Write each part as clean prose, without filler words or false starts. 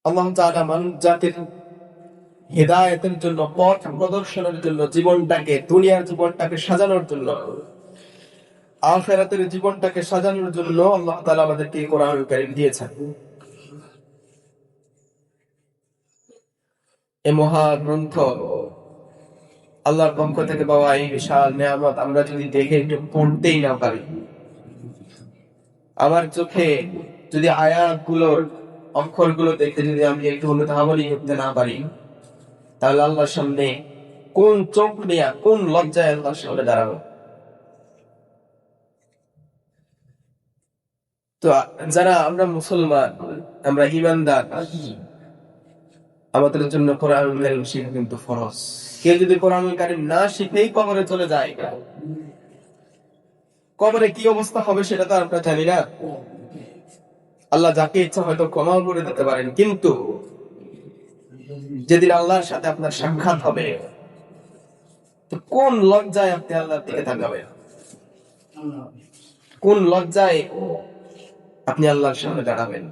আল্লাহ তাআলা মানব জাতির হিদায়াতের জন্য, পথ প্রদর্শনের জন্য, জীবনটাকে, দুনিয়ার জীবনটাকে সাজানোর জন্য, আখিরাতের জীবনটাকে সাজানোর জন্য আল্লাহ তাআলা আমাদেরকে কোরআনুল কারীম দিয়েছেন। এই মহাগ্রন্থ, আল্লাহর পক্ষ থেকে পাওয়া এই বিশাল নিয়ামত আমরা যদি দেখে একটু পড়তেই না পারি, আমার চোখে যদি আয়াতগুলোর অক্ষরগুলো দেখে যদি আমি একটু অনুধাবনই করতে না পারি, তাহলে আল্লাহর সামনে কোন চোখ নিয়ে, কোন লজ্জায় আল্লাহর সামনে দাঁড়াবো? তো যারা আমরা মুসলমান, আমরা ঈমানদার, আমাদের জন্য কোরআনুল কারীম শেখা কিন্তু ফরজ। কেউ যদি কোরআনুল কারীম না শিখেই কবরে চলে যায়, কবরে কি অবস্থা হবে সেটা তো আমরা জানি না। আল্লাহ যাকে ইচ্ছা হয়তো ক্ষমাও করে দিতে পারেন, কিন্তু যেদিন আল্লাহর সাথে আপনার সাক্ষাৎ হবে, তো কোন লজ্জায় আপনি আল্লাহর দিকে তাকাবেন? কোন লজ্জায় আপনি আল্লাহর সামনে দাঁড়াবেন?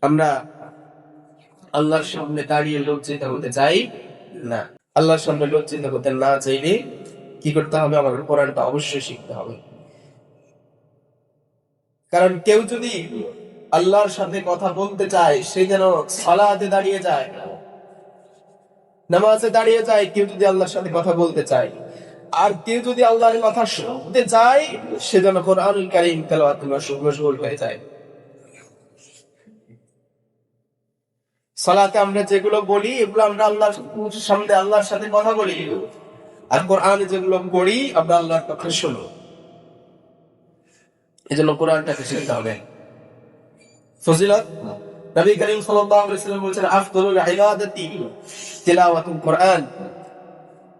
আমরা আল্লাহর সামনে দাঁড়িয়ে লজ্জিত হতে চাই না। আল্লাহর সামনে লজ্জিত হতে না চাইলে কি করতে হবে? আমাদের কোরআনটা অবশ্যই শিখতে হবে। কারণ কেউ যদি আল্লাহর সাথে কথা বলতে চায়, সে যেন সালাতে দাঁড়িয়ে যায়, নামাজে দাঁড়িয়ে যায়। কেউ যদি আল্লাহর সাথে কথা বলতে চায়, আর কেউ যদি আল্লাহর কথা শুনতে চায়, সে যেন কোরআনুল কারীম তেলাওয়াতে মশগুল হয়ে যায়। সালাতে আমরা যেগুলো বলি, এগুলো আমরা আল্লাহর সামনে আল্লাহর সাথে কথা বলি, আর কোরআনে যেগুলো পড়ি, আমরা আল্লাহর কথা শুনি। এজন্য কোরআনটাকে শিখতে হবে। ফজিলত, নবী করিম সাল্লাল্লাহু আলাইহি ওয়াসাল্লাম বলেছেন, আফদালুল ইবাদাতি তিলাওয়াতুল কোরআন।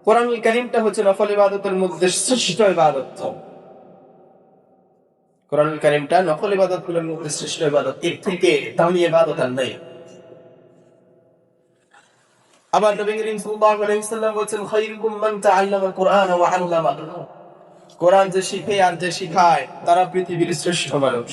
কোরআনুল কারীমটা হচ্ছে নফল ইবাদতের মধ্যে শ্রেষ্ঠ ইবাদত। কোরআনুল কারীমটা নফল ইবাদতগুলোর মধ্যে শ্রেষ্ঠ ইবাদত, এর থেকে দামি ইবাদত আর নাই। আবার নবী করিম সাল্লাল্লাহু আলাইহি ওয়াসাল্লাম বলেছেন, খায়রুকুম মান তাআল্লামাল কুরআন ওয়া আল্লামা। কোরআন যে শিখে আর যে শিখায়, তারা পৃথিবীর শ্রেষ্ঠ মানুষ।